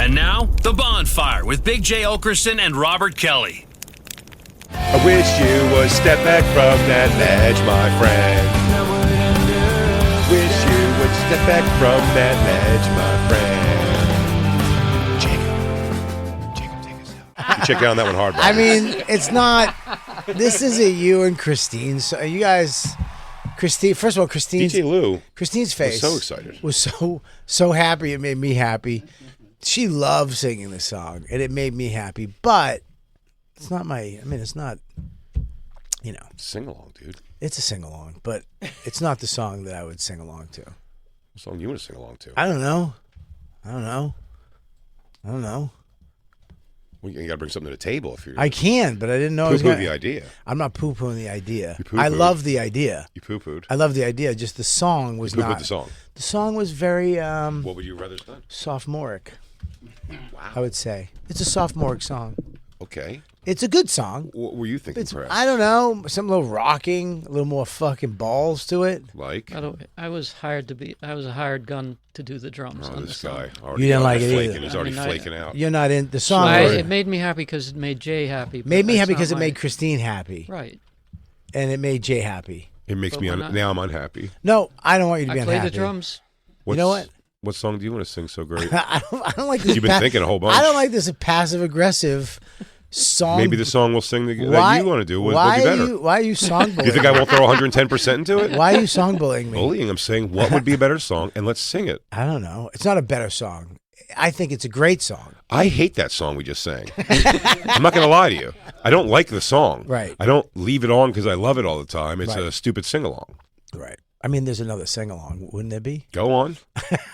And now, The Bonfire with Big J. Okerson and Robert Kelly. I wish you would step back from that ledge, my friend. Wish you would step back from that ledge, my friend. Jacob, take us out. You check out on that one hard, bro. I mean, it's not. This is a you and Christine. So you guys, Christine. First of all, Christine's face was so excited. Was so happy. It made me happy. She loves singing this song, and it made me happy. But it's not my. I mean, it's not. You know, sing along, dude. It's a sing along, but it's not the song that I would sing along to. What song do you want to sing along to? I don't know. Well, you got to bring something to the table if you're. I can, but I didn't know. Poo-poo the idea. I'm not poo-pooing the idea. You poo-pooed. I love the idea. You poo-pooed. I love the idea. Just the song was you not. The song. The song was very. What would you rather done? Sophomoric. Wow. I would say it's a sophomoric song. Okay. It's a good song. What were you thinking, perhaps? I don't know. Some little rocking, a little more fucking balls to it. Like? I was hired a hired gun to do the drums. Oh, this guy. You didn't like it either. He's already flaking out. You're not in the song. It made me happy because it made Jay happy. Made me happy because it made Christine happy. Right. And it made Jay happy. It makes me now I'm unhappy. No, I don't want you to be unhappy. I play the drums. You know what? What song do you want to sing so great? I don't like this. You've been thinking a whole bunch. I don't like this passive aggressive song. Maybe the song we'll sing that you want to do will be better. Why are you song bullying? You think I won't throw 110% into it? Why are you song bullying me? Bullying. I'm saying what would be a better song, and let's sing it. I don't know. It's not a better song. I think it's a great song. I hate that song we just sang. I'm not going to lie to you. I don't like the song. Right. I don't leave it on because I love it all the time. It's right. a stupid sing-along. Right. I mean, there's another sing-along, wouldn't there be? Go on.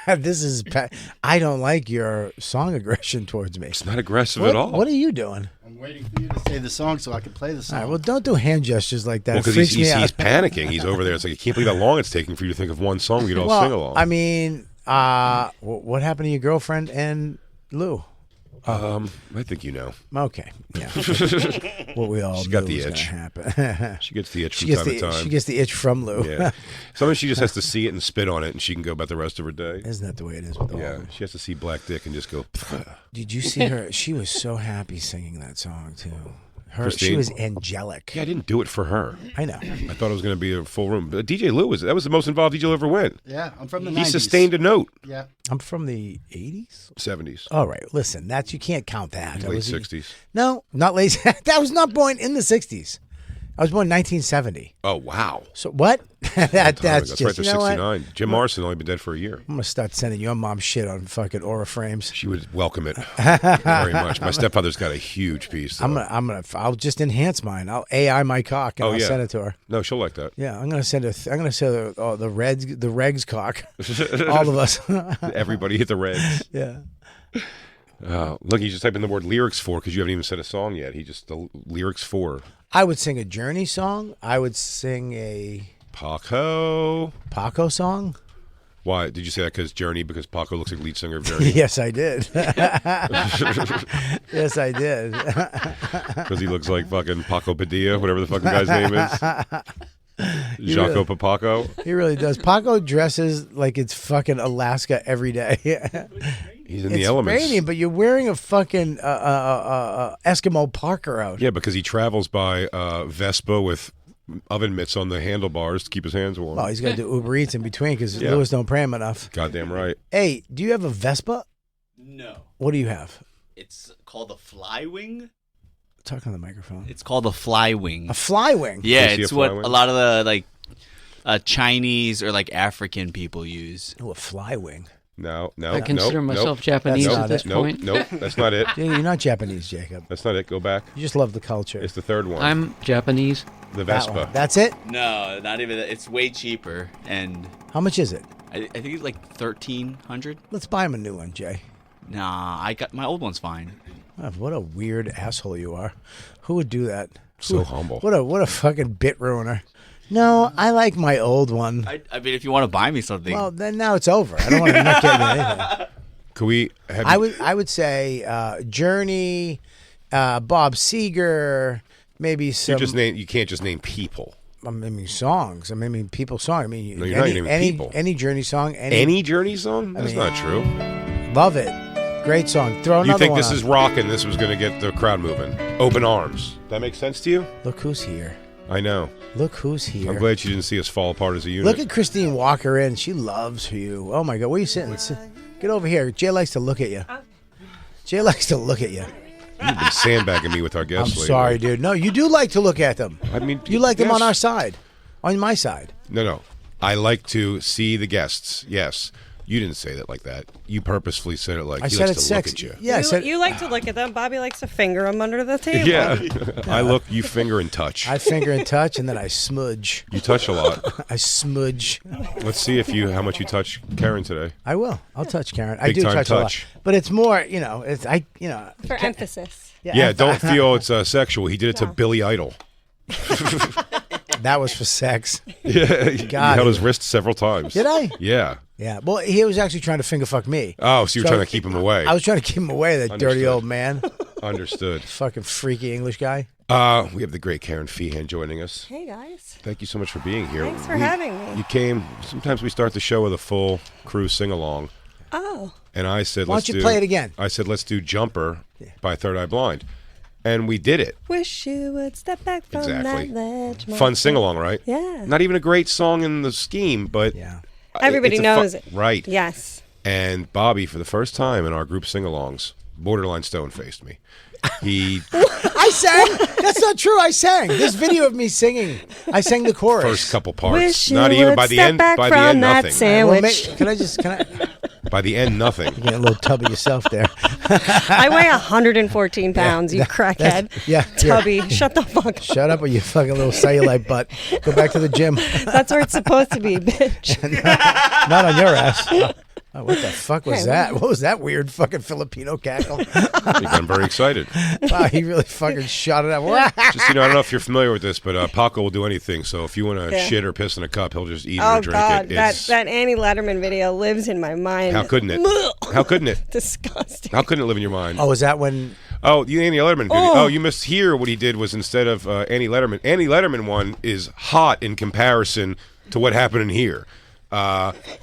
I don't like your song aggression towards me. It's not aggressive at all. What are you doing? I'm waiting for you to say the song so I can play the song. All right, well, don't do hand gestures like that. Well, because he's panicking. He's over there. It's like, you can't believe how long it's taking for you to think of one song you'd all sing along. I mean, what happened to your girlfriend and Lou? I think you know. Okay, yeah. What we all She got knew the was itch. gonna happen. She gets the itch from time to time. She gets the itch from Lou. Yeah. Sometimes she just has to see it and spit on it, and she can go about the rest of her day. Isn't that the way it is with all Yeah, of them? she has to see black dick and just go. Did you see her? She was so happy singing that song too. She Christine? was angelic. Yeah, I didn't do it for her. I know. I thought it was going to be a full room. But DJ Lou that was the most involved DJ ever went. Yeah, I'm from the 90s. He sustained a note. Yeah. I'm from the 80s? 70s. All right, listen, you can't count that. Late 60s. No, not late. That was not born in the 60s. I was born in 1970. Oh, wow. So what? That's right, just, they're you know 69. what? Jim Morrison only been dead for a year. I'm going to start sending your mom shit on fucking Aura frames. She would welcome it very much. My stepfather's got a huge piece. Though. I'll just enhance mine. I'll AI my cock and I'll send it to her. No, she'll like that. Yeah, I'm going to send her. I'm going to send her the regs cock. All of us. Everybody hit the regs. Yeah. Look, you just type in the word lyrics for because you haven't even said a song yet. The lyrics for. I would sing a Journey song. I would sing a Paco song. Why did you say that? Because Paco looks like lead singer of Journey. Yes, I did. Yes, I did. Because he looks like fucking Paco Padilla, whatever the fucking guy's name is. Jaco Papaco. He really does. Paco dresses like it's fucking Alaska every day. He's in the elements. It's raining, but you're wearing a fucking Eskimo Parker out. Yeah, because he travels by Vespa with oven mitts on the handlebars to keep his hands warm. Oh, he's got to do Uber Eats in between because Lewis don't pray him enough. Goddamn right. Hey, do you have a Vespa? No. What do you have? It's called a Flywing. Talk on the microphone. It's called a Flywing. A Flywing? Yeah, it's what a lot of the Chinese or African people use. Oh, a Flywing. No. I consider myself Japanese at this point. Nope, that's not it. You're not Japanese, Jacob. That's not it. Go back. You just love the culture. It's the third one. I'm Japanese. The Vespa. That's it? No, not even that. It's way cheaper. And how much is it? I think it's like $1,300. Let's buy him a new one, Jay. Nah, I got my old one's fine. Oh, what a weird asshole you are. Who would do that? So humble. What a fucking bit ruiner. No, I like my old one. I mean, if you want to buy me something. Well, then now it's over. I don't want to not get you anything. Could we have I would say Journey, Bob Seger, maybe some. You can't just name people. I mean songs. I mean people's songs. I mean no, you're not naming people. Any Journey song. Any Journey song? That's not true. Love it. Great song. Throw another You think one this on. is rocking? This was going to get the crowd moving. Open arms. That makes sense to you? Look who's here. I know. Look who's here. I'm glad you didn't see us fall apart as a unit. Look at Christine Walker in. She loves you. Oh my God, where you sitting? Get over here. Jay likes to look at you. Jay likes to look at you. You've been sandbagging me with our I'm guests lately. sorry, dude. No, you do like to look at them. I mean, You like them yes. on our side, on my side. No. I like to see the guests. Yes. You didn't say that like that. You purposefully said it like I he said likes it's to look sexy. at you. Yeah, I said You like to look at them. Bobby likes to finger them under the table. Yeah. I look, you finger and touch. I finger and touch, and then I smudge. You touch a lot. I smudge. Let's see how much you touch Kerryn today. I will. I'll touch Karen. I Big do time touch touch. a lot, but it's more. For emphasis. Yeah, don't feel it's sexual. He did it to Billy Idol. That was for sex. Yeah, he God. held his wrist several times. Did I? Yeah. Yeah. Well, he was actually trying to finger fuck me. Oh, so you were trying to keep him away. I was trying to keep him away. That dirty Understood. old man. Understood. Fucking freaky English guy. We have the great Kerryn Feehan joining us. Hey, guys. Thank you so much for being here. Thanks for having me. You came. Sometimes we start the show with a full crew sing along, Oh. and I said, Why "Let's don't you do." play it again? I said, "Let's do Jumper" by Third Eye Blind, and we did it. Wish you would step back from Exactly. that ledge. my Fun sing friend. along, right? Yeah. Not even a great song in the scheme, but Yeah. Everybody it's a knows it. right? Yes. And Bobby, for the first time in our group sing-alongs, borderline stone-faced me. He I sang. That's not true. I sang. This video of me singing. I sang the chorus. first couple parts, Wish you not even would by the step end. back By the from end, that nothing. sandwich. Well, can I By the end, nothing. get a little tub of yourself there? I weigh 114 pounds, you crackhead. Yeah. Tubby, shut the fuck up. Shut up with your fucking little cellulite butt. Go back to the gym. That's where it's supposed to be, bitch. Not on your ass. Oh, what the fuck was that? What was that weird fucking Filipino cackle? He got very excited. Wow, he really fucking shot it up. Just I don't know if you're familiar with this, but Paco will do anything. So if you want to Yeah. shit or piss in a cup, he'll just eat it Oh, or drink God. it. That Annie Letterman video lives in my mind. How couldn't it? How couldn't it? Disgusting. How couldn't it live in your mind? Oh, is that when? Oh, the Annie Letterman video. Oh. Oh, you missed here. What he did was instead of Annie Letterman one is hot in comparison to what happened in here.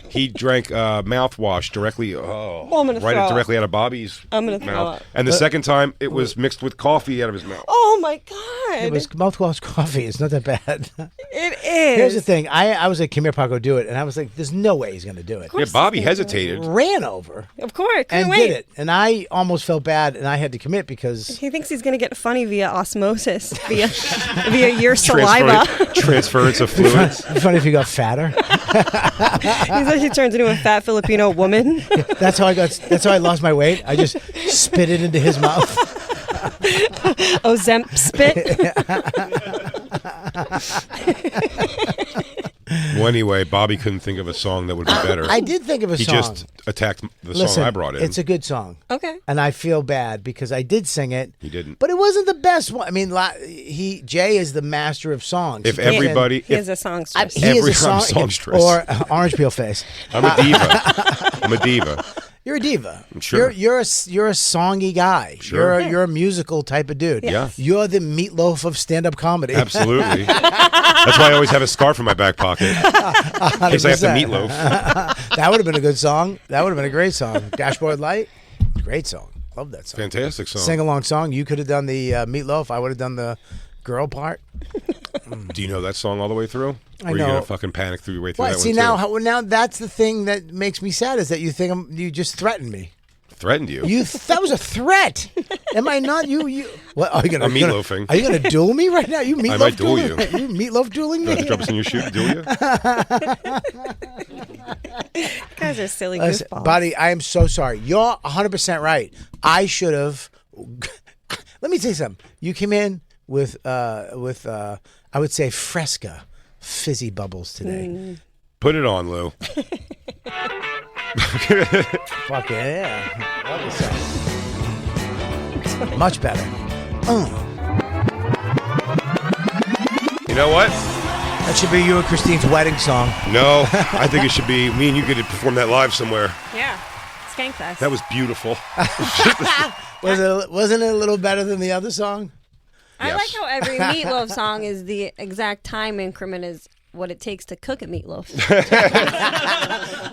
He drank mouthwash directly, I'm gonna throw up. directly out of Bobby's I'm gonna throw mouth. up. And the second time, it was mixed with coffee out of his mouth. Oh, my God. It was mouthwash coffee. It's not that bad. It is. Here's the thing. I was like, come here, Paco, do it. And I was like, there's no way he's going to do it. Yeah, Bobby hesitated. Ran over Of course. Couldn't and wait. did it. And I almost felt bad, and I had to commit because He thinks he's going to get funny via osmosis, via your saliva. Transference of fluids. it's funny if he got fatter. He's like he turns into a fat Filipino woman. That's how I lost my weight. I just spit it into his mouth. Ozemp spit. Well, anyway, Bobby couldn't think of a song that would be better. I did think of a He song. just attacked the Listen, song I brought in. It's a good song. Okay. And I feel bad because I did sing it. He didn't. But it wasn't the best one. I mean, Jay is the master of songs. If He can- everybody, He has a songstress. he is a I'm song songstress. or orange peel face. I'm a diva. I'm a diva. You're a diva. Sure. You're a songy guy. Sure. You're a musical type of dude. Yeah. You're the Meatloaf of stand-up comedy. Absolutely. That's why I always have a scarf in my back pocket. In case I have to 100%. meatloaf. That would have been a good song. That would have been a great song. Dashboard Light. Great song. Love that song. Fantastic song. Sing-along song. You could have done the Meatloaf. I would have done the girl part. Do you know that song all the way through? I Or are you know. gonna fucking panic through your way through What? that See, one too? now that's the thing that makes me sad is that you think you just threatened me. Threatened you. That was a threat. Am I not? You. What are you gonna? I'm meatloafing. Are you gonna duel me right now? You meatloaf might duel dueling? You meatloaf dueling You want me? to drop us in your shoe to do you? You guys are silly Listen, goofballs. buddy, I am so sorry. You're 100% right. I should have. Let me tell you something. You came in with I would say Fresca fizzy bubbles today. Put it on, Lou. Fuck yeah. Love this song. Much better. You know what? That should be you and Christine's wedding song. No, I think it should be me and you get to perform that live somewhere. Yeah. Skankfest. That was beautiful. Wasn't it a little better than the other song? I Yes. like how every Meatloaf song is the exact time increment as what it takes to cook a meatloaf.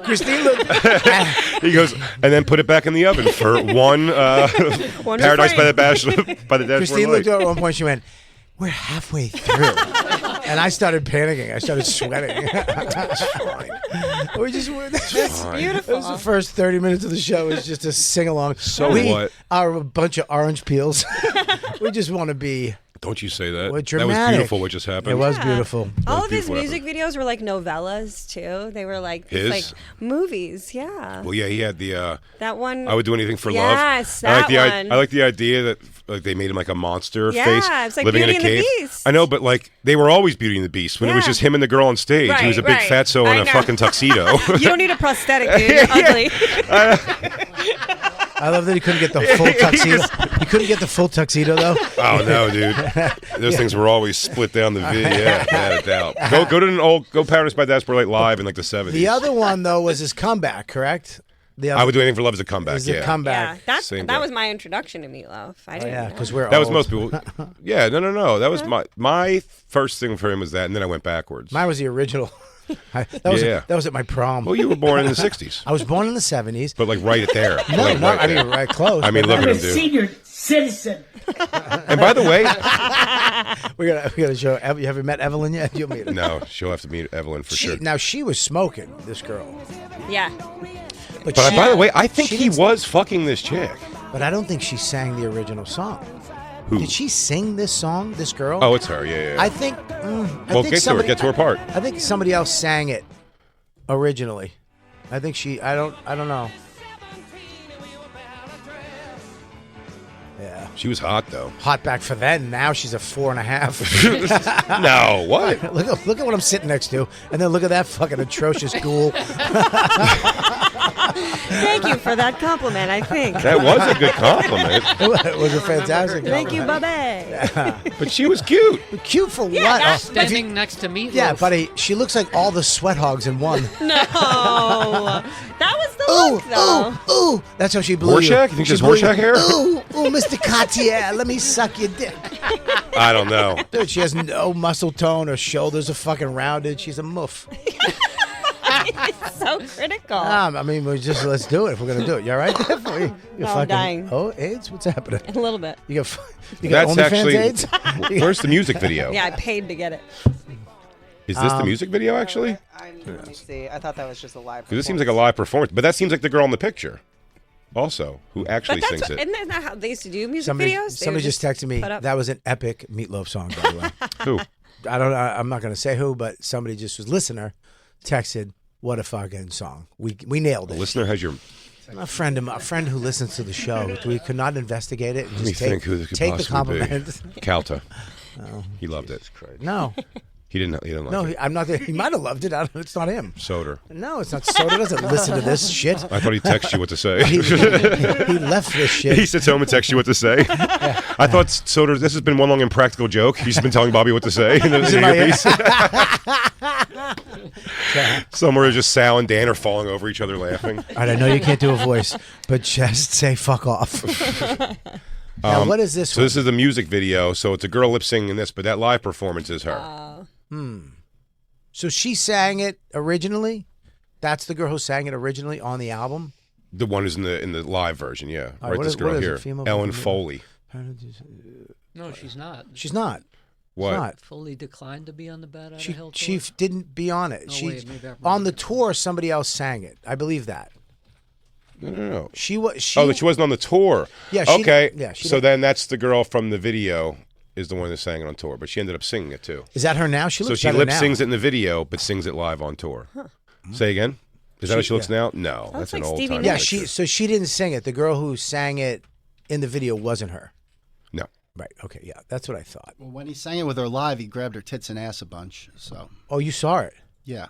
Christine looked. He goes, and then put it back in the oven for one Paradise by the Dashboard Christine Light. looked over at one point. She went, "We're halfway through," and I started panicking. I started sweating. We just It's It beautiful. was the first 30 minutes of the show. It was just a sing along. So we what? are a bunch of orange peels. We just want to be. Don't you say that. Well, That dramatic. was beautiful what just happened. It was Yeah. beautiful. All was of his beautiful music videos were like novellas too. They were like His? like movies. Yeah. Well, yeah, he had the That one. I would do anything for Yes, love. I like that the one. I like the idea that like they made him like a monster Yeah, face it's like living in a Beauty and the cave. Beast. I know, but like they were always Beauty and the Beast when it was Yeah. just him and the girl on stage. He was a big Right, fatso in I a know. fucking tuxedo. You don't need a prosthetic, dude. You're ugly. I love that he couldn't get the full tuxedo. He couldn't get the full tuxedo though. Oh no, dude! Those things were always split down the vid. Yeah, without a doubt. Go Paradise by Dashboard Light live in like the '70s. The other one though was his comeback, correct? The other I would do anything for love as a comeback. is Yeah, a Yeah, comeback. Same that guy. was my introduction to Meatloaf. I Oh, didn't. yeah, know. because we're that was old. most people. Yeah, no. That was my first thing for him was that, and then I went backwards. Mine was the original. That was at my prom. Well, you were born in the '60s, I was born in the 70s. but like right there. No, Like, no, right I there. mean right close. I mean, but look at him, dude. Senior citizen. And by the way, we gotta show. You haven't met Evelyn yet? You'll meet her. no, she'll have to meet Evelyn for sure. Now she was smoking. This girl. Yeah. But By the way, I think she he didn't- was fucking this chick. But I don't think she sang the original song. Who? Did she sing this song? This girl? Oh, it's her. Yeah. I think. Well, get to her. Get to her part. I think somebody else sang it originally. I think she. I don't know. Yeah. She was hot though. Hot back for then. Now she's a 4.5. No, what? look at what I'm sitting next to, and then look at that fucking atrocious ghoul. Thank you for that compliment. I think. That was a good compliment. It was a fantastic. Thank you, compliment. Bubba. But she was cute. Cute for what? that's- Oh, if you- Standing next to Meatloaf. yeah, buddy. She looks like all the sweat hogs in one. No, that was the look, though. Ooh. That's how she blew Rorschach? You think She she's blew Rorschach hair? Ooh, Mr. Cartier, let me suck your dick. I don't know. Dude, she has no muscle tone. Her shoulders are fucking rounded. She's a muff. So critical. I mean, let's do it if we're gonna do it. You all right there? You're I'm dying. Oh, AIDS? What's happening? A little bit. You got That's OnlyFans actually. AIDS? Where's the music video? Yeah, I paid to get it. Is this the music video actually? Let me see. I thought that was just a live. Because this seems like a live performance, but that seems like the girl in the picture, also, who actually But sings it. isn't that how they used to do music Somebody videos? They somebody would just texted me. put up- That was an epic Meatloaf song, by the way. Who? I don't know. I'm not gonna say who, but somebody just was listener texted. What a fucking song. We nailed The it. listener has your. A friend who listens to the show. We could not investigate it and Let me just take, think who this could take the possibly be. compliment. Calta. He loved it. No, He didn't like no, it. I'm not. He might have loved it. It's not him. Soder. No, it's not. Soda doesn't listen to this shit. I thought he texted you what to say. He left this shit. He sits home and texts you what to say. I thought Soder. This has been one long impractical joke. He's been telling Bobby what to say in the earpiece. Somewhere just Sal and Dan are falling over each other laughing. All right, I know you can't do a voice, but just say "fuck off." Now, what is this? So one? this is the music video. So it's a girl lip singing this, but that live performance is her. So she sang it originally. That's the girl who sang it originally on the album. The one who's in the live version, yeah. All right, Right, what this is- girl what is it, here, female Ellen vocalist? Foley. No, she's not. She's not. What? She's not. Fully declined to be on the Bad Outta She Hell she tour. didn't be on it. Oh, She wait, maybe I'm on the wrong. tour. Somebody else sang it. I believe that. No. She was. She, Oh, that she wasn't on the tour. Yeah, she- Okay. yeah, she so didn't- then that's the girl from the video is the one that sang it on tour, but she ended up singing it too. Is that her now? She So looks she better lip now. sings it in the video, but sings it live on tour. Say again. Is that how she looks yeah. now? No, that's an like old Stevie time. Yeah, Nicks. she didn't sing it. The girl who sang it in the video wasn't her. No. Right. Okay. Yeah, that's what I thought. Well, when he sang it with her live, he grabbed her tits and ass a bunch. So Oh, you saw it. yeah,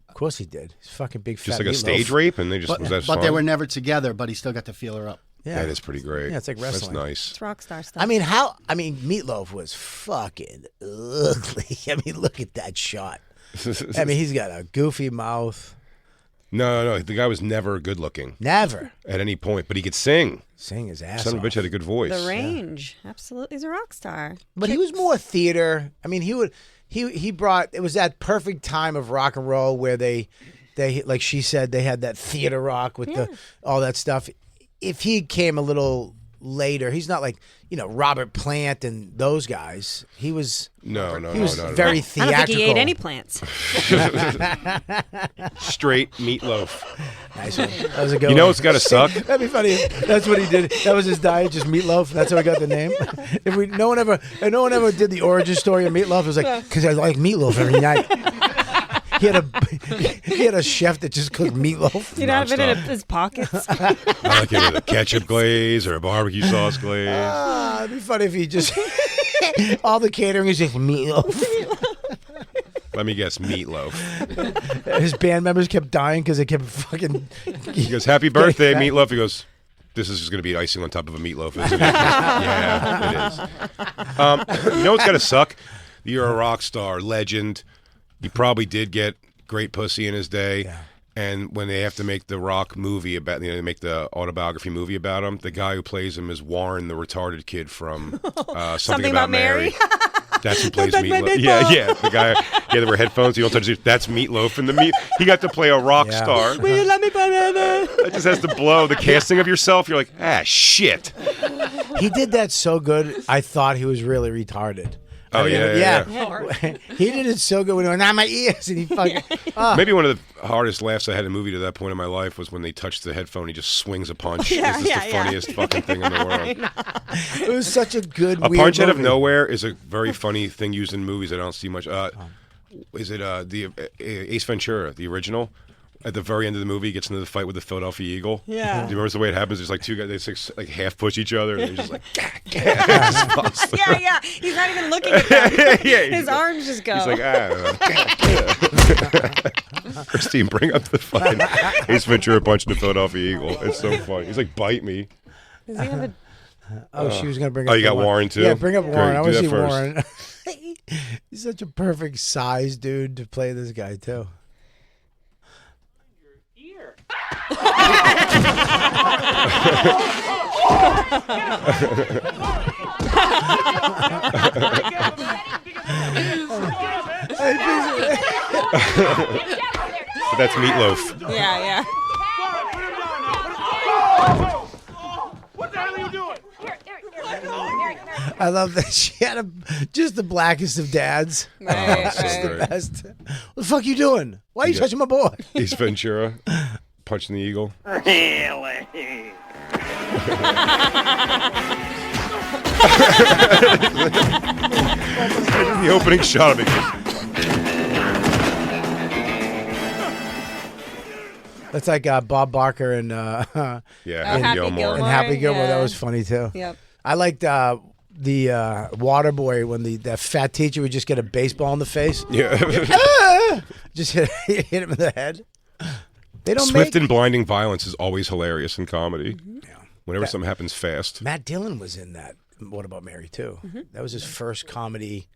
Of course he did. He's fucking big. Just fat like a Meatloaf. stage rape, and they just but, was that but they fun? were never together. But he still got to feel her up. Yeah, That is pretty great. Yeah, it's like wrestling. That's nice. It's rock star stuff. I mean, Meatloaf was fucking ugly. I mean, look at that shot. I mean, he's got a goofy mouth. No. The guy was never good looking Never at any point, but he could sing. sing his ass Son of a off. bitch had a good voice. the range, absolutely, he's a rock star. But he was more theater. I mean, he brought. It was that perfect time of rock and roll where they like she said they had that theater rock with the all that stuff. If he came a little later, he's not like Robert Plant and those guys. He was very I theatrical. don't think he ate any plants. Straight Meatloaf. Nice one. That was a good. You know one. it's gotta suck. That'd be funny. That's what he did. That was his diet, just meatloaf. That's how he got the name. No one ever did the origin story of meatloaf. It was like because I like meatloaf every night. He had a chef that just cooked meatloaf. He'd have it in his pockets. I like it with a ketchup glaze or a barbecue sauce glaze. It'd be funny if he just all the catering is just meatloaf. Let me guess, Meatloaf. His band members kept dying because they kept fucking. He goes, "Happy birthday, Meatloaf." He goes, "This is just going to be icing on top of a meatloaf, isn't it?" Yeah, it is. You know what's got to suck? You're a rock star, legend. He probably did get great pussy in his day. Yeah. And when they have to make the rock movie about, they make the autobiography movie about him, the guy who plays him is Warren, the retarded kid from Something About Mary. That's who plays Meatloaf. Yeah, the guy. Yeah, there were headphones. You don't touch it. That's Meatloaf, and he got to play a rock star. Will you let me banana? That just has to blow the casting of yourself. You're like, shit. He did that so good. I thought he was really retarded. Oh, yeah. He did it so good when he went, my ears. And he fucking. Maybe one of the hardest laughs I had in a movie to that point in my life was when they touched the headphone. He just swings a punch. It's just the funniest fucking thing in the world. It was such a good A weird punch out of movie. nowhere is a very funny thing used in movies I don't see much. Is it the Ace Ventura, the original? At the very end of the movie, he gets into the fight with the Philadelphia Eagle. Yeah. Do you remember the way it happens? There's like two guys, they like half push each other, and they're just like, Yeah. He's not even looking at them. His arms just go. He's like, Christine, bring up the fucking Ace Ventura punching the Philadelphia Eagle. It's so funny. He's like, bite me. Does he have a... She was going to bring up you got Warren, too? Yeah, bring up Warren. I want to see first. Warren. He's such a perfect size dude to play this guy, too. That's Meatloaf. Yeah. What the hell are you doing? I love that she had just the blackest of dads. Right. Just the best. What the fuck you doing? Why are you touching my boy? Ace Ventura punching the eagle. Really? The opening shot of it. That's like Bob Barker and Yeah, Happy Gilmore. And Happy Gilmore. Yeah. That was funny too. Yep. I liked the water boy when that fat teacher would just get a baseball in the face. Yeah. Just hit him in the head. They don't Swift make. and blinding violence is always hilarious in comedy. Yeah. Whenever something happens fast. Matt Dillon was in that. What About Mary too? That was his first comedy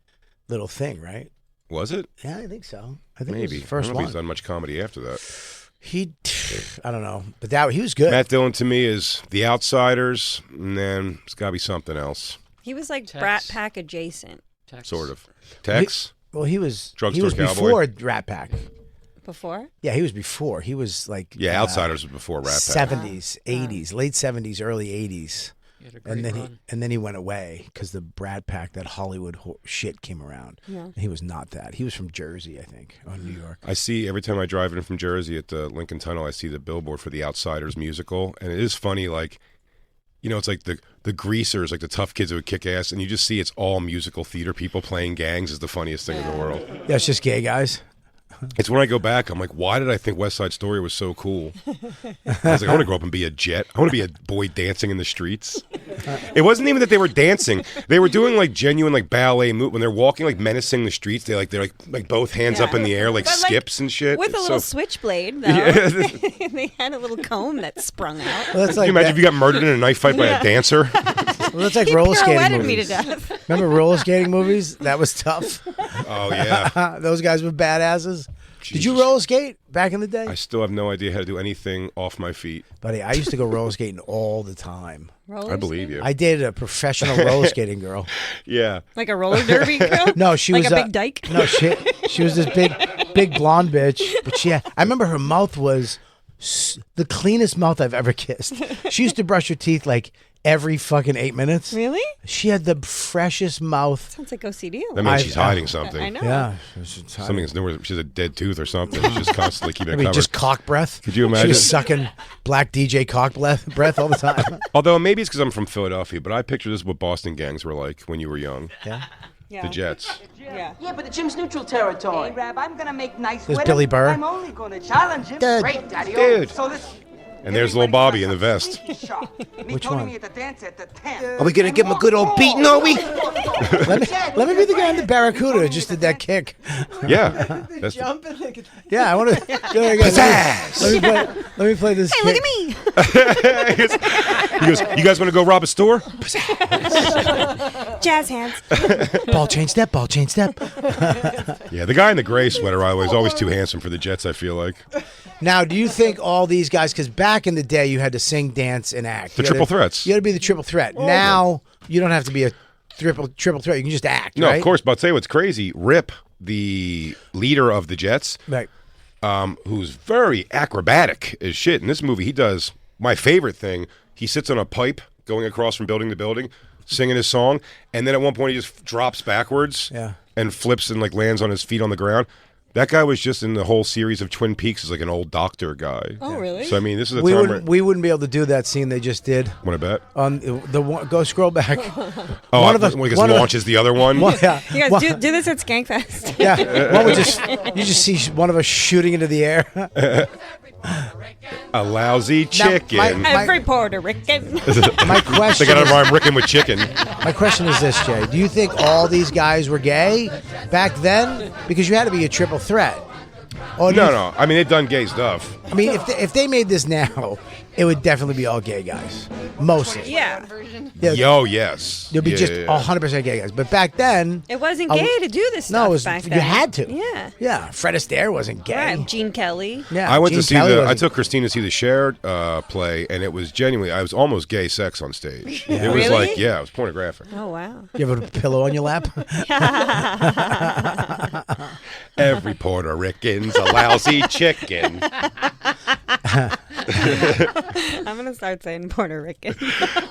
little thing, right? Was it? Yeah, I think so. I think it was Maybe. his first I don't know one. if he's done much comedy after that. I don't know, but he was good. Matt Dillon to me is The Outsiders, and then it's got to be something else. He was like Tex. Brat Pack adjacent Sort of. Tex? He was Drugstore Cowboy? before Rat Pack. before. Yeah, he was before. He was like Outsiders was before Rat Pack. 70s, 80s, late 70s, early 80s. He had a great And run. then he went away because the Brad Pack, that Hollywood shit came around. Yeah. And he was not that. He was from Jersey, I think, or New York. I see every time I drive in from Jersey at the Lincoln Tunnel, I see the billboard for the Outsiders musical, and it is funny. Like, it's like the greasers, like the tough kids that would kick ass, and you just see it's all musical theater people playing gangs is the funniest thing in the world. Yeah, it's just gay guys. It's when I go back, I'm like, why did I think West Side Story was so cool? I was like, I want to grow up and be a jet. I want to be a boy dancing in the streets. It wasn't even that they were dancing; they were doing like genuine like ballet move when they're walking, like menacing the streets. They're like both hands up in the air, like But, skips and shit. With a It's little so- switchblade, though. Yeah. They had a little comb that sprung out. Well, that's Can you imagine if you got murdered in a knife fight by a dancer? Well, that's like He roller skating pirouetted movies. me to death. Remember roller skating movies? That was tough. Oh yeah. Those guys were badasses. Did you roller skate back in the day? I still have no idea how to do anything off my feet. Buddy, I used to go roller skating all the time. I believe you. I dated a professional roller skating girl. Yeah. Like a roller derby girl? No, she like was a big dyke. No, she was this big blonde bitch. But I remember her mouth was the cleanest mouth I've ever kissed. She used to brush her teeth like every fucking 8 minutes. Really? She had the freshest mouth. Sounds like OCD. That means she's hiding something. I know. Yeah. Something's new. She has a dead tooth or something. She's just constantly keeping it covered. Just cock breath. Could you She imagine? was sucking black DJ cock breath all the time. Although maybe it's because I'm from Philadelphia, but I picture this is what Boston gangs were like when you were young. Yeah. The Jets. Yeah. Yeah, but the gym's neutral territory. Hey, Rab, I'm gonna make nice There's with Billy him. Burr. I'm only gonna challenge him. Dude. Great, Daddy. Dude. So this. And there's little Bobby in the vest. Which one? Me at the dance at the 10. Are we gonna give him a good old beating, are we? let me be the guy in the Barracuda who just did that kick. Yeah. That's Yeah, I want to. Let me play this. Hey, look at me. He goes, you guys want to go rob a store? Jazz hands. Ball chain step. Yeah, the guy in the gray sweater always too handsome for the Jets, I feel like. Now, do you think all these guys, because back in the day you had to sing, dance, and act. The triple threats. You had to be the triple threat. Now, you don't have to be a triple threat. You can just act, No, right? of course, but I'll tell you what's crazy. Rip, the leader of the Jets, Right. who's very acrobatic as shit. In this movie, he does my favorite thing. He sits on a pipe going across from building to building, singing his song, and then at one point he just drops backwards and flips and like lands on his feet on the ground. That guy was just in the whole series of Twin Peaks as like an old doctor guy. Oh, really? So I mean, this is a We time wouldn't be able to do that scene they just did. Want to bet? On the one, go scroll back. Oh, one of us when he launches the other one. Yeah, You guys do this at Skankfest. yeah. One would you just see one of us shooting into the air. A lousy chicken. Every Puerto Rican. My question. They got to rhyme Rickin' with chicken. My question is this, Jay. Do you think all these guys were gay back then? Because you had to be a triple threat. Or No. I mean, they've done gay stuff. I mean, if they made this now, it would definitely be all gay guys. Mostly. Yeah. Yo, yes. You'll be just 100% gay guys. But back then... It wasn't gay to do this stuff No, it was, back you then. had to. Yeah. Yeah. Fred Astaire wasn't gay. Right. Gene Kelly. Yeah. I went Gene to see Kelly I wasn't- took Christine to see the Cher play, and it was genuinely, I was almost gay sex on stage. Yeah. It was Really? like, it was pornographic. Oh, wow. You have a pillow on your lap? Every Puerto Rican's a lousy chicken. I'm going to start saying Puerto Rican.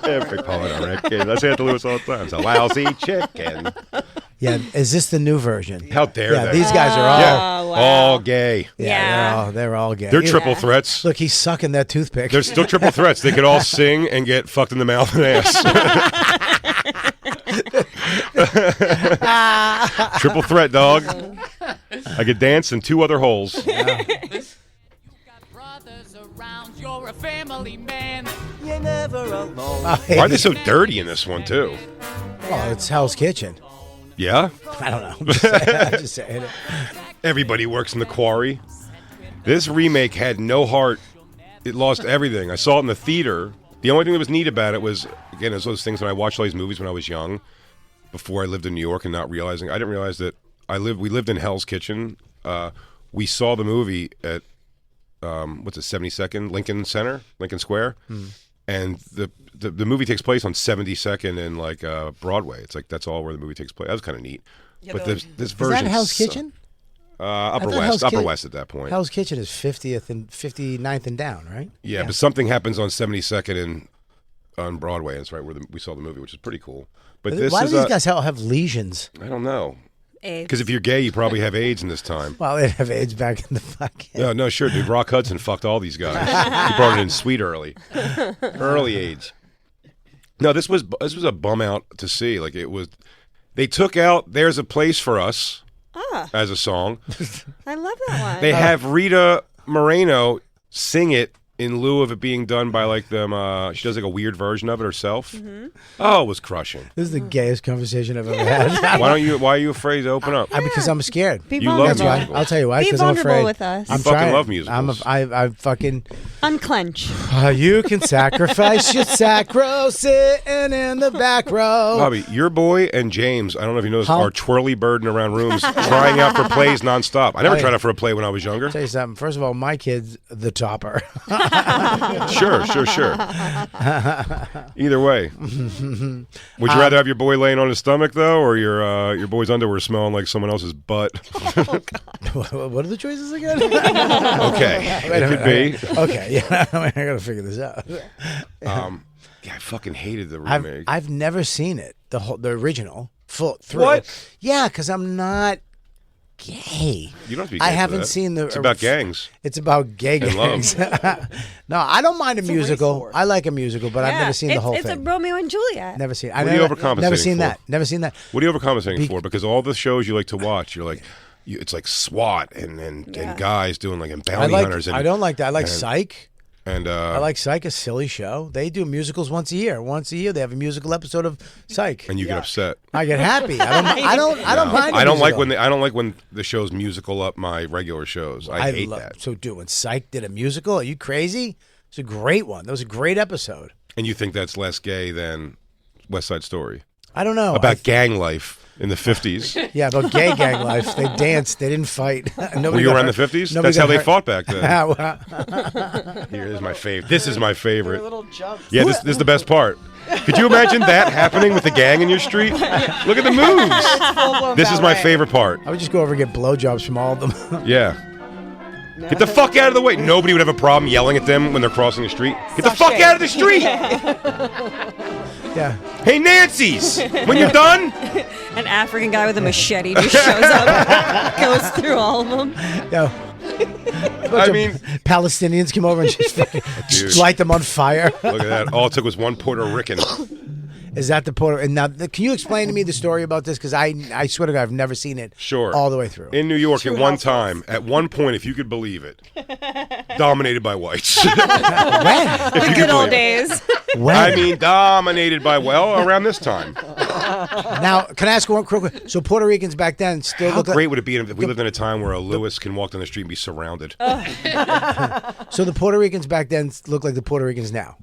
Every Puerto Rican. I say it to Lewis all the time. It's a lousy chicken. Yeah. Is this the new version? How dare Yeah, they? these guys are all... Yeah, wow. all gay. Yeah. They're all gay. They're triple threats. Look, he's sucking that toothpick. They're still triple threats. They could all sing and get fucked in the mouth and ass. Triple threat, dog. I could dance in 2 other holes. You're a family man. You're never alone. Why are they so dirty in this one, too? Oh, it's Hell's Kitchen. Yeah? I don't know. I'm just saying it. Everybody works in the quarry. This remake had no heart. It lost everything. I saw it in the theater. The only thing that was neat about it was, again, it was those things when I watched all these movies when I was young, before I lived in New York and not realizing. I didn't realize that we lived in Hell's Kitchen. We saw the movie at, 72nd Lincoln Square. And the movie takes place on 72nd and like Broadway. It's like that's all where the movie takes place. That was kind of neat. Yeah, but but this Is version that Hell's Kitchen? Upper thought Hell's West at that point. Hell's Kitchen is 50th and 59th and down, right? Yeah, but something happens on 72nd and on Broadway. And it's right where we saw the movie, which is pretty cool. But this Why is do these guys have lesions? I don't know. AIDS. Because if you're gay, you probably have AIDS in this time. Well, they have AIDS back in the fucking... No, sure, dude. Rock Hudson fucked all these guys. He brought it in sweet early AIDS. No, this was a bum out to see. Like it was, they took out "There's a Place for Us" as a song. I love that one. They have Rita Moreno sing it in lieu of it being done by like them, she does like a weird version of it herself. Oh, it was crushing. This is the gayest conversation I've ever had. Why are you afraid to open up? Because I'm scared. Be You love vulnerable. That's why. musicals. I'll tell you why. Be Because I'm vulnerable afraid. with us. I'm You fucking trying. love musicals. I fucking. Unclench. You can sacrifice your sacro sitting in the back row. Bobby, your boy and James, I don't know if you know this, Huh? are twirly birding around rooms trying out for plays nonstop. I never Oh, yeah. tried out for a play when I was younger. Tell you something. First of all, my kid's the topper. Sure. Either way. Would you rather have your boy laying on his stomach, though, or your boy's underwear smelling like someone else's butt? What are the choices again? Okay. Wait a It could minute. be. Okay, yeah. I gotta figure this out. Yeah, I fucking hated the remake. I've never seen it. The original full through. What? Yeah, because I'm not gay. You don't have to be gay I for haven't that. seen the. It's about gangs. It's about gay And love. gangs. No, I don't mind a musical. war. I like a musical, but I've never seen the whole It's thing. a Romeo and Juliet. Never seen. What are you overcompensating Never seen for? that. Never seen that. What are you overcompensating for? Because all the shows you like to watch, you're like, it's like SWAT and guys doing like and bounty hunters. And, I don't like that. I like and- Psych. And I like Psych, a silly show. They do musicals once a year. Once a year, they have a musical episode of Psych. and you get upset. I get happy. I don't mind. I don't like when I don't like when the shows musical up my regular shows. I hate that. So, dude, when Psych did a musical, are you crazy? It's a great one. That was a great episode. And you think that's less gay than West Side Story I don't know. about gang life in the 50s? Yeah, about gay gang life. They danced. They didn't fight. Were you around the 50s? That's how they fought back then. fought. Here is my favorite. This is my favorite. Little jumps. Yeah, this is the best part. Could you imagine that happening with the gang in your street? Look at the moves. This is my favorite part. I would just go over and get blowjobs from all of them. Yeah. Get the fuck out of the way. Nobody would have a problem yelling at them when they're crossing the street. Get the fuck out of the street. Yeah. Hey, Nancy's, when you're done. An African guy with a machete just shows up, goes through all of them. Yeah. I mean, Palestinians come over and just fucking Dude. light them on fire. look at that. All it took was one Puerto Rican. Is that the Puerto? And now, can you explain to me the story about this? Because I swear to God, I've never seen it. Sure. All the way through. In New York, at one time, at one point, if you could believe it, dominated by whites. When? If you could Good old believe it. days. When? I mean, dominated by, around this time. Now, can I ask one quick? So Puerto Ricans back then still How look great like. would it be if we lived in a time where a Lewis can walk down the street and be surrounded? So the Puerto Ricans back then look like the Puerto Ricans now.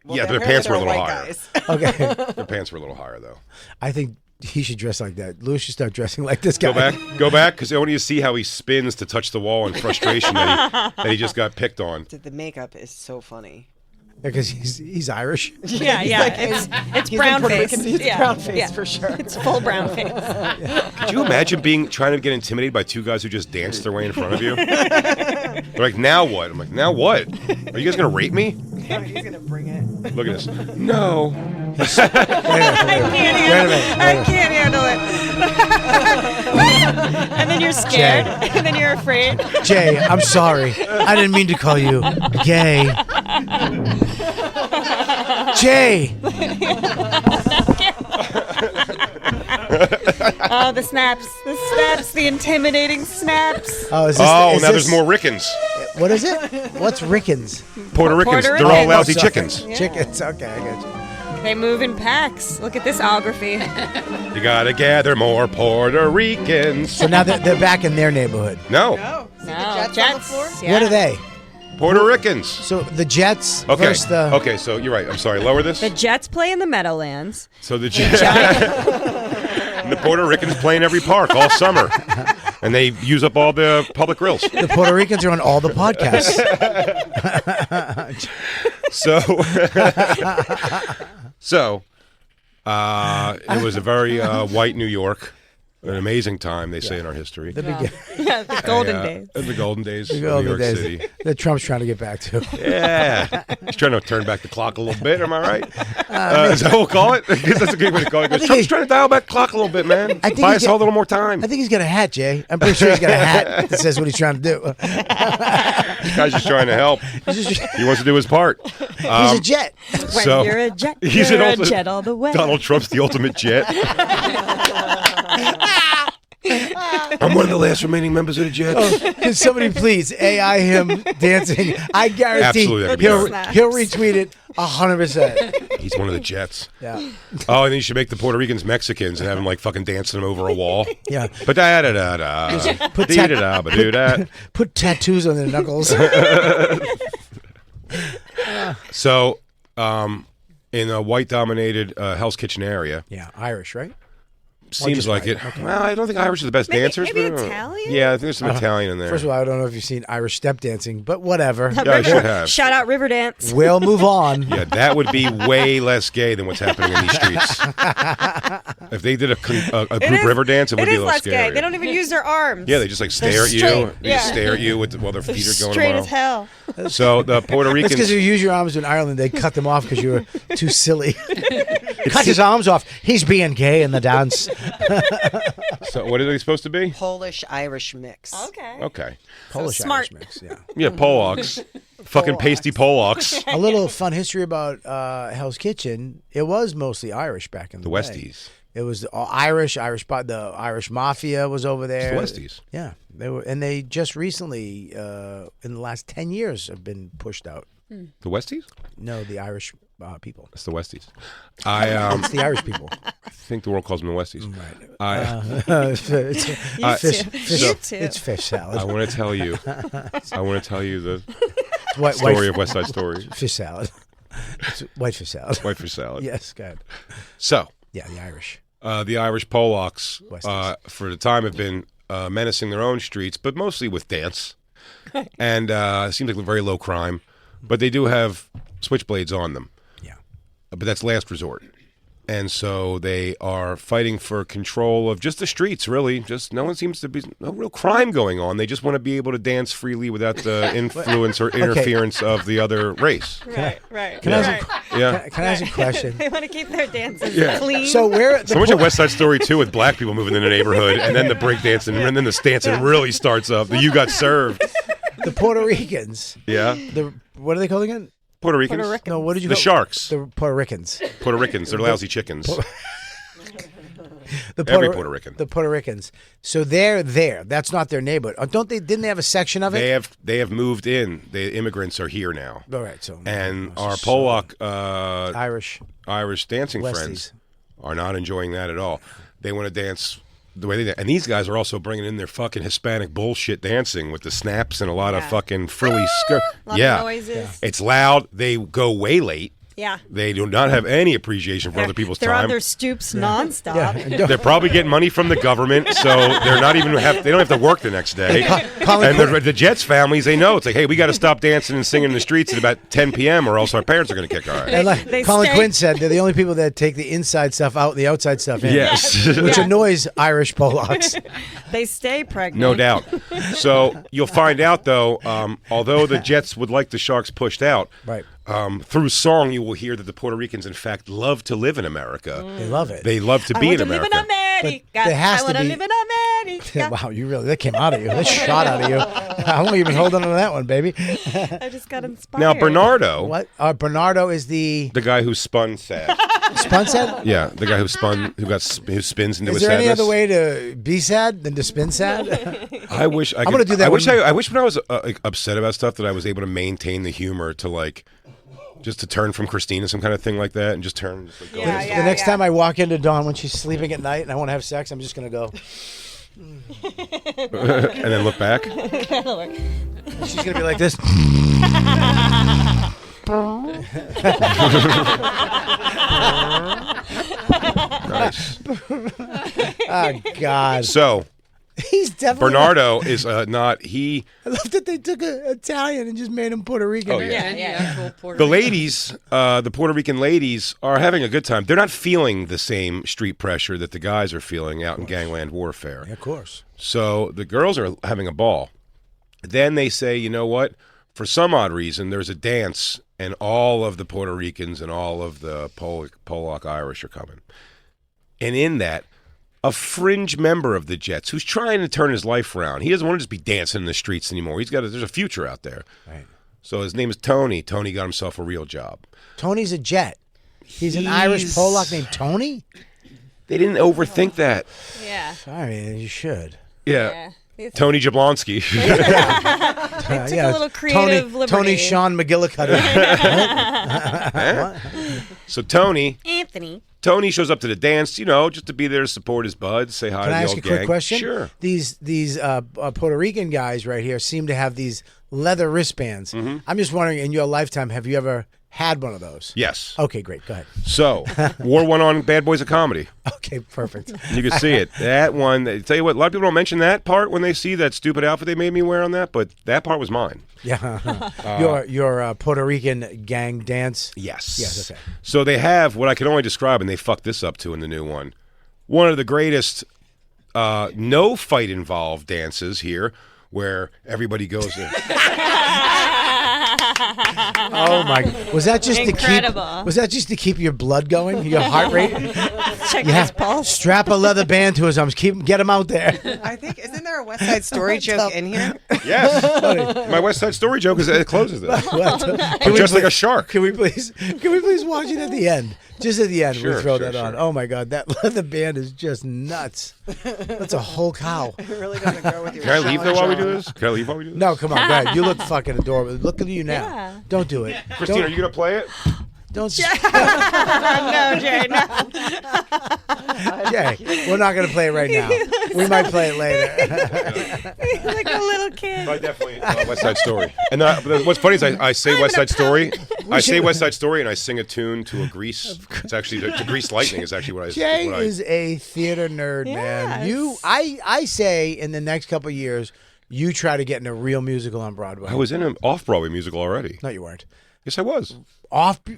Yeah, but their pants were a little higher. Okay. Their pants were a little higher, though. I think he should dress like that. Lewis should start dressing like this guy. Go back, because I want you to see how he spins to touch the wall in frustration that he just got picked on. The makeup is so funny. Because he's Irish. Yeah, it's He's brown Puerto face. Rican. He's Yeah, brown face yeah. for sure. It's full brown face. Could you imagine trying to get intimidated by two guys who just danced their way in front of you? They're like, now what? I'm like, now what? Are you guys going to rape me? Yeah, he's gonna bring it. Look at this. No. I can't handle it. And then you're scared. And then you're afraid. Jay, I'm sorry. I didn't mean to call you gay. Jay. Oh, the snaps. The intimidating snaps. Oh, is Now this, there's more Rickens. What is it? What's Rickens? Puerto Ricans. Puerto They're all Ricans. lousy Sorry. chickens. Yeah. Chickens. Okay, I got you. They move in packs. Look at this ography. You got to gather more Puerto Ricans. So now they're back in their neighborhood. No. No. See the No, jets on the floor? Yeah. What are they? Puerto Ricans. So the Jets Okay. versus the. Okay, so you're right. I'm sorry. Lower this. The Jets play in the Meadowlands. So the and the Puerto Ricans play in every park all summer. And they use up all the public grills. The Puerto Ricans are on all the podcasts. It was a very white New York. An amazing time, they say in our history. Yeah, the golden days. The golden days of Golden New York days City. that Trump's trying to get back to. Yeah. He's trying to turn back the clock a little bit, am I right? Is that what we'll call it? Because that's a good way to call it. He goes, Trump's trying to dial back the clock a little bit, man. I think Buy he's us all a little more time. I think he's got a hat, Jay. I'm pretty sure he's got a hat that says what he's trying to do. This guy's just trying to help. He wants to do his part. He's a jet. When So, you're a jet, he's you're an a ultimate- jet all the way. Donald Trump's the ultimate jet. I'm one of the last remaining members of the Jets. Can somebody please AI him dancing? I guarantee Absolutely, that could be he'll done. he'll retweet it 100%. He's one of the Jets. Yeah. Oh, and then you should make the Puerto Ricans Mexicans and have them like fucking dancing them over a wall. Yeah. But da da da da. Put Da da da do that. Put tattoos on their knuckles. So, in a white-dominated Hell's Kitchen area, Yeah, Irish, right? seems just like white, it. okay. Well, I don't think Irish are the best dancers. maybe but, Italian? Yeah, I think there's some Italian in there. First of all, I don't know if you've seen Irish step dancing, but whatever. Yeah, I should have. Shout out Riverdance. We'll move on. Yeah, that would be way less gay than what's happening in these streets. If they did a group river dance, it would It be is a little less scary. gay. They don't even use their arms. Yeah, they just like stare They're at you. straight. They just Yeah. stare at you while their feet are going straight a mile. as hell. So the Puerto That's Ricans. because you use your arms in Ireland. They cut them off because you were too silly. Cut his arms off. He's being gay in the dance. So what are they supposed to be? Polish-Irish mix. Okay. Okay. Polish smart. Irish mix, yeah. Yeah, Polacks. Fucking pasty Polacks. A little fun history about Hell's Kitchen. It was mostly Irish back in the The day. Westies. It was Irish. The Irish mafia was over there. It's the Westies. Yeah, they were, and they just recently, in the last 10 years, have been pushed out. The Westies? No, the Irish people. It's the Westies. I It's the Irish people. think the world calls them the Westies. Right. It's fish salad. I want to tell you. I want to tell you the White story of West Side Story. fish salad. It's white fish salad. Whitefish salad. Yes, good. So, Yeah, the Irish. the Irish Polacks, Westies. for the time, have been menacing their own streets, but mostly with dance. And it seems like very low crime. But they do have switchblades on them. Yeah. But that's last resort. And so they are fighting for control of just the streets, really. Just no one seems to be, no real crime going on. They just want to be able to dance freely without the influence or interference of the other race. Right. Can I ask Yeah. Can I ask a question? They want to keep their dances Yeah. clean. So where So much of West Side Story, too, with black people moving in the neighborhood, and then the breakdancing, and then the dancing really starts up. The You Got Served. the Puerto Ricans, Yeah. what are they called again? Puerto Ricans. Puerto Ricans. No, what did you The call Sharks. The Puerto Ricans. Puerto Ricans. They're lousy chickens. Every Puerto Rican. The Puerto Ricans. So they're there. That's not their neighborhood. Don't they? Didn't they have a section of it? They have moved in. The immigrants are here now. All right. So And so- our so- Polak Irish dancing Westies. friends are not enjoying that at all. They want to dance the way they dance. And these guys are also bringing in their fucking Hispanic bullshit dancing with the snaps and a lot of fucking frilly skirt. Lot Yeah. of noises. It's loud. They go way late. Yeah. They do not have any appreciation for other people's They're time. on their stoops nonstop. Yeah. They're probably getting money from the government, so they're not even they don't have to work the next day. And the Jets families, they know it's like, hey, we got to stop dancing and singing in the streets at about 10 p.m. or else our parents are going to kick our ass. And like They Colin stay- Quinn said, they're the only people that take the inside stuff out, the outside stuff in. Yes. Which annoys Irish Polacks. They stay pregnant. No doubt. So you'll find out, though, although the Jets would like the Sharks pushed out, Right. Through song you will hear that the Puerto Ricans, in fact, love to live in America. They love it. They love to I be want in to live America. in America. there has I want to to be- live in America. Wow, that came out of you. That shot out of you. How long have you been holding on to that one, baby? I just got inspired. Now, Bernardo, What? Bernardo is the the guy who spun sad. spun sad? Yeah, the guy who spins into Is a there any sadness. other way to be sad than to spin sad? I wish I could. gonna do that I wish when- I wish when I was like, upset about stuff that I was able to maintain the humor to like just to turn from Christina, some kind of thing like that, and just turn. Just, like, go Yeah, with it. The next time I walk into Dawn when she's sleeping at night and I want to have sex, I'm just going to go. and then look back. She's going to be like this. Nice. Oh, God. So He's definitely. Bernardo is not he. I love that they took an Italian and just made him Puerto Rican. Oh, yeah. And the actual Puerto The Rican. ladies, the Puerto Rican ladies, are having a good time. They're not feeling the same street pressure that the guys are feeling out in gangland warfare. Yeah, of course. So the girls are having a ball. Then they say, you know what? For some odd reason, there's a dance, and all of the Puerto Ricans and all of the Polak Irish are coming. And in that, a fringe member of the Jets who's trying to turn his life around. He doesn't want to just be dancing in the streets anymore. There's a future out there. Right. So his name is Tony. Tony got himself a real job. Tony's a Jet. He's an Irish Polak named Tony? They didn't overthink that. Yeah. I mean, you should. Yeah. Tony Jablonski. Took a little creative liberty. Tony Sean McGillicuddy. So Tony Anthony shows up to the dance, just to be there to support his buds, say hi Can to I the ask old a quick gang. question? Sure. These Puerto Rican guys right here seem to have these leather wristbands. I'm just wondering, in your lifetime, have you ever had one of those? Yes. Okay, great. Go ahead. So, wore one on Bad Boys of Comedy. Okay, perfect. You can see it. That one, tell you what, a lot of people don't mention that part when they see that stupid outfit they made me wear on that, but that part was mine. Yeah. Your Puerto Rican gang dance? Yes. Yes, okay. So they have what I can only describe, and they fucked this up too in the new one. One of the greatest no fight involved dances here, where everybody goes in. Oh my! Was that just Incredible. to keep your blood going, your heart rate? Check his pulse. Strap a leather band to his arms. Get him out there. I think, isn't there a West Side Story joke in here? Yes. My West Side Story joke is it closes this. I'm just like a shark. Can we please watch it at the end? Just at the end, we throw that on. Sure. Oh my God, that leather band is just nuts. That's a whole cow. It really doesn't go with your Can I leave though while we do challenge. this? Can I leave while we do this? No, come on, go ahead. You look fucking adorable. Look at you now. Yeah. Don't do it. Christine, are you going to play it? Don't. No, Jay, no. Jay, we're not going to play it right now. We might play it later. He's like a little kid. I definitely West Side Story. And but what's funny is I say West Side Story. I say West Side Story, and I sing a tune to a Grease. It's actually to Grease Lightning is actually what I. Jay is a theater nerd, man. Yes. I say in the next couple of years, you try to get in a real musical on Broadway. I was in an off-Broadway musical already. No, you weren't. Yes, I was.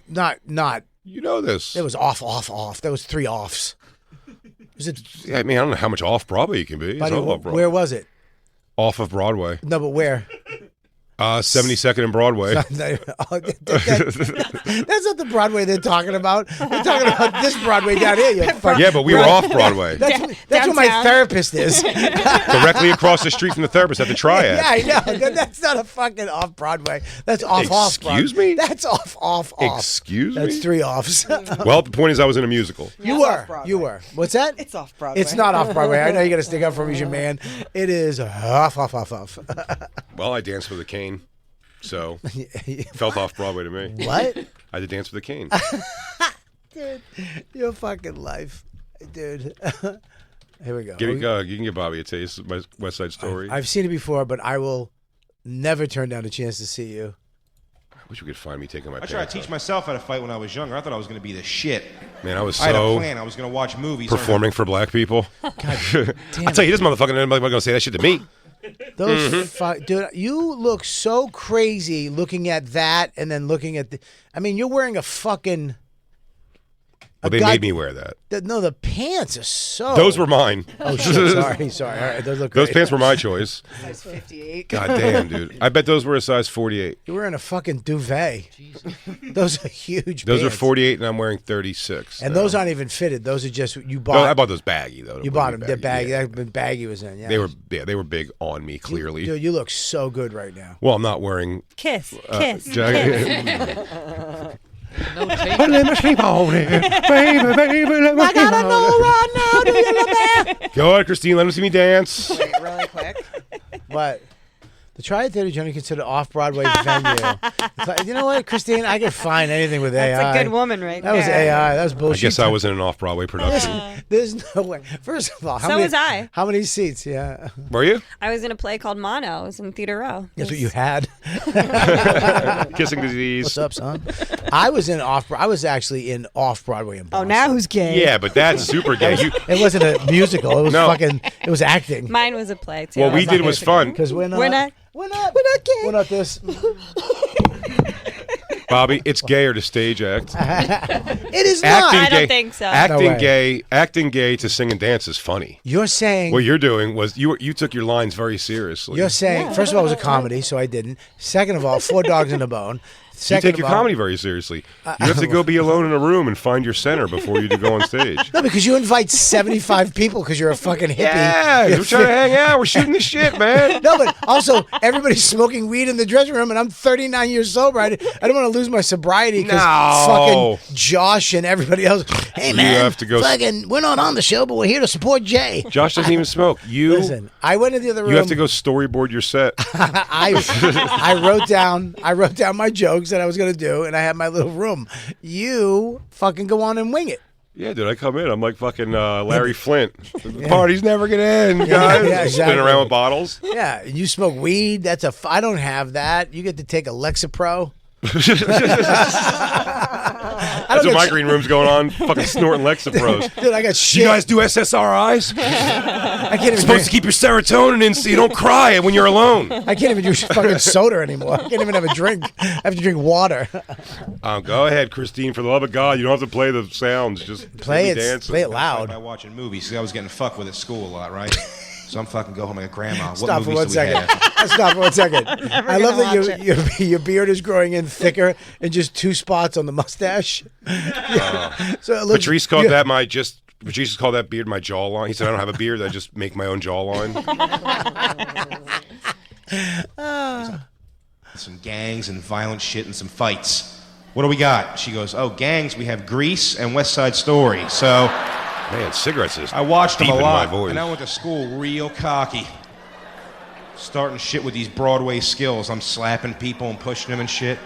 Not. You know this. It was off. There was 3 offs. Was it? Yeah, I mean, I don't know how much off-Broadway you can be. It's Buddy, all off-Broadway. where was it? Off of Broadway. No, but where? 72nd and Broadway. That's not the Broadway they're talking about. They're talking about this Broadway down here. Yeah, but we were off Broadway. That's where my Downtown. therapist is. Directly across the street from the therapist at the Triad. Yeah, I know. That's not a fucking off Broadway. That's off. Excuse me? That's off. Excuse me? That's 3 offs. Well, the point is I was in a musical. You were. What's that? It's off Broadway. It's not off Broadway. I know you got to stick up for me, as your man. It is off. Well, I danced with a cane, so felt off Broadway to me. What? I had to dance with a cane. Dude, your fucking life. Dude. Here we go. You can give Bobby a taste of my West Side Story. I've seen it before, but I will never turn down a chance to see you. I wish we could find me taking my I pants tried to teach off. myself how to fight when I was younger. I thought I was going to be the shit. Man, I was I had a so plan. I was going to watch movies. performing for black people. Damn I'll tell you, this motherfucker ain't going to say that shit to me. Those dude, you look so crazy looking at that and then looking at the. I mean, you're wearing a fucking. Well, they made me wear that. No, the pants are so. Those were mine. Oh shit! Sorry. All right, those look. Those great. pants were my choice. Size 58. God damn, dude. I bet those were a size 48. You're wearing a fucking duvet. Those are huge. Those are pants. 48, and I'm wearing 36. And those aren't even fitted. Those are just you bought. No, I bought those baggy though. You bought them. They're baggy. That baggy was in. Yeah. They were big on me. Clearly, Dude, you look so good right now. Well, I'm not wearing. Kiss. No tape. Let me sleep on it, baby. Let me I gotta know right now. Do you love that? Go ahead, Christine. Let me see me dance. Wait, really quick. But the Triad Theater is generally considered off-Broadway venue. It's like, you know what, Christine? I could find anything with AI. That's a good woman right That there. was AI. That was I bullshit. guess I was in an off-Broadway production. There's no way. First of all, So was I. How many seats? Yeah. Were you? I was in a play called Mono. It was in Theater Row. That's what you had. Kissing disease. What's up, son? I was actually in off-Broadway in Boston. Oh, now who's gay? Yeah, but that's super gay. It wasn't a musical. It was No. it was acting. Mine was a play too. What we did was fun. Because we're not We're not gay. We're not this. Bobby, it's gayer to stage act. It is not. I don't think so. No way. Acting gay to sing and dance is funny. You're saying. What you're doing was you took your lines very seriously. You're saying, first of all, it was a comedy, so I didn't. Second of all, 4 dogs in a bone. Second you take of your all- comedy very seriously. You have to go be alone in a room and find your center before you go on stage. No, because you invite 75 people because you're a fucking hippie. Yeah, we're trying to hang out. We're shooting the shit, man. No, but also everybody's smoking weed in the dressing room, and I'm 39 years sober. I don't want to lose my sobriety because No. fucking Josh and everybody else. Hey man, have to go- fucking, we're not on the show, but we're here to support Jay. Josh doesn't even smoke. Listen, I went in the other room. You have to go storyboard your set. I wrote down my jokes that I was gonna do, and I had my little room. You fucking go on and wing it. Yeah, dude, I come in. I'm like fucking Larry Flint. The party's never going to end, guys. Yeah, exactly. Spinning around with bottles. Yeah, you smoke weed. I don't have that. You get to take a Lexapro. That's what my green room's going on. Fucking snorting Lexapros. Dude, I got shit. You guys do SSRIs? I can't even Supposed to keep your serotonin in so you don't cry when you're alone. I can't even do fucking soda anymore. I can't even have a drink. I have to drink water. Go ahead, Christine. For the love of God, you don't have to play the sounds. Just Play it. dancing. Play it loud. By watching movies, because I was getting fucked with at school a lot, right? So I'm fucking go home like, Grandma, what Stop for movies 1 do we second. have? Stop for 1 second. I love that gonna watch your beard is growing in thicker in just 2 spots on the mustache. So it looks, Patrice called that Patrice called that beard my jawline. He said I don't have a beard. I just make my own jawline. Some gangs and violent shit and some fights. What do we got? She goes, oh, gangs, we have Grease and West Side Story. So Man, cigarettes is I watched them deep a in lot, my voice. and I went to school real cocky. Starting shit with these Broadway skills. I'm slapping people and pushing them and shit.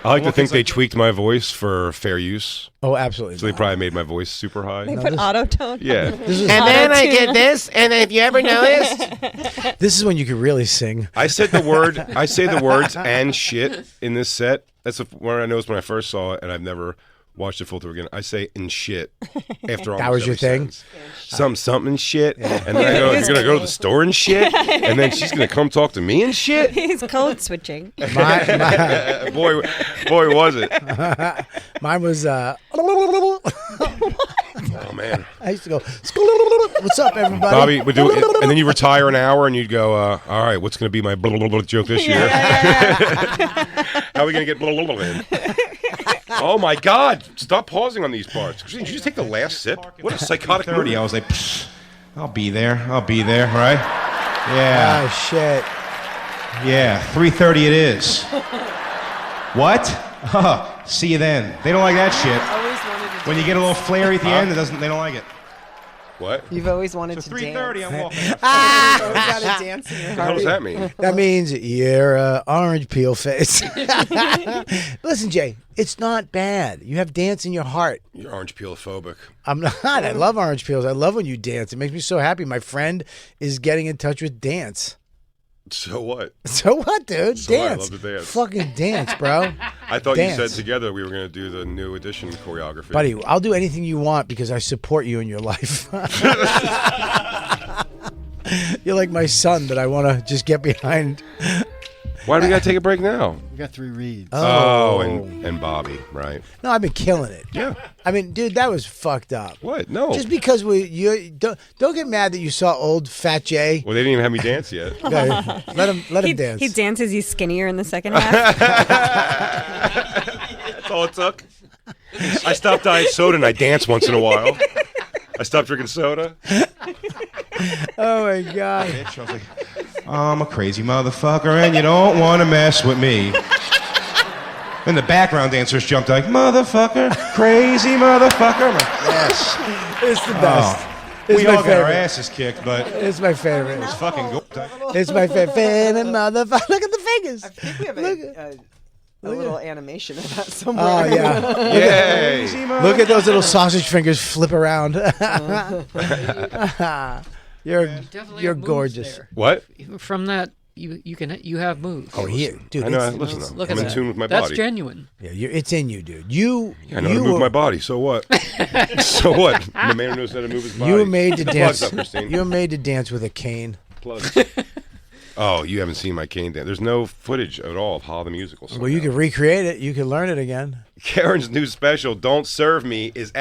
I like to Well, think it's they like- tweaked my voice for fair use. Oh, absolutely. So they probably made my voice super high. They put auto-tone. Yeah. This this, and if you ever noticed, is when you can really sing. I say the words and shit in this set. That's what I noticed when I first saw it, and I've never watched it full through again. I say and shit after almost That was your every thing? sentence. Something shit, and then I go, you're gonna go to the store and shit, and then she's gonna come talk to me and shit. He's code switching. boy, was it? Mine was. Oh man, I used to go. What's up, everybody? Bobby would do it, and then you retire an hour, and you'd go, all right, what's gonna be my blah, blah, blah joke this year? How are we gonna get blah, blah, blah in? Oh my God! Stop pausing on these parts. Did you just take the last sip? What a psychotic 30, move. I was like, pfft, I'll be there, right? Yeah, Oh shit! yeah, 3:30 it is. What? See you then. They don't like that shit. Always wanted to When you get a little flary at the end, they don't like it. What? You've always wanted So to 3:30, dance. I'm walking. You've always got to dance in your What the hell heart. does that mean? That means you're orange peel face. Listen, Jay, it's not bad. You have dance in your heart. You're orange peel-phobic. I'm not. I love orange peels. I love when you dance. It makes me so happy. My friend is getting in touch with dance. So what? So what, dude? So what? I Dance. love to dance. Fucking dance, bro. I thought Dance. you said together we were going to do the new edition choreography. Buddy, I'll do anything you want because I support you in your life. You're like my son that I want to just get behind. Why do we got to take a break now? We got 3 reads. Oh, and Bobby, right? No, I've been killing it. Yeah. I mean, dude, that was fucked up. What? No. Just because you don't get mad that you saw old Fat Jay. Well, they didn't even have me dance yet. Okay, let him dance. He dances. He's skinnier in the second half. That's all it took. I stopped diet soda and I dance once in a while. I stopped drinking soda. Oh my god. Bitch, I was like, I'm a crazy motherfucker and you don't want to mess with me. Then the background dancers jumped like, motherfucker, crazy motherfucker. I'm like, yes. It's the best. It's We my all got our favorite. asses kicked, but It's my favorite. it's fucking good. It's my favorite motherfucker. Look at the fingers. I think we have Look a little animation of that Oh somewhere. yeah. Yay. Look at those little sausage fingers flip around. You're Definitely you're have moves gorgeous. there. What? From that, you have moves. Oh, here, dude. I know. it's- Listen, Look I'm at in that. tune with my That's body. genuine. Yeah, it's in you, dude. You I know how to move my body. So what? So what? The man who knows how to move his body. you were made to Plugs dance. up, Christine. You were made to dance with a cane. Plugs. Oh, you haven't seen my cane dance. There's no footage at all of how the musical. Well, you can recreate it. You can learn it again. Kerryn's new special, "Don't Serve Me," is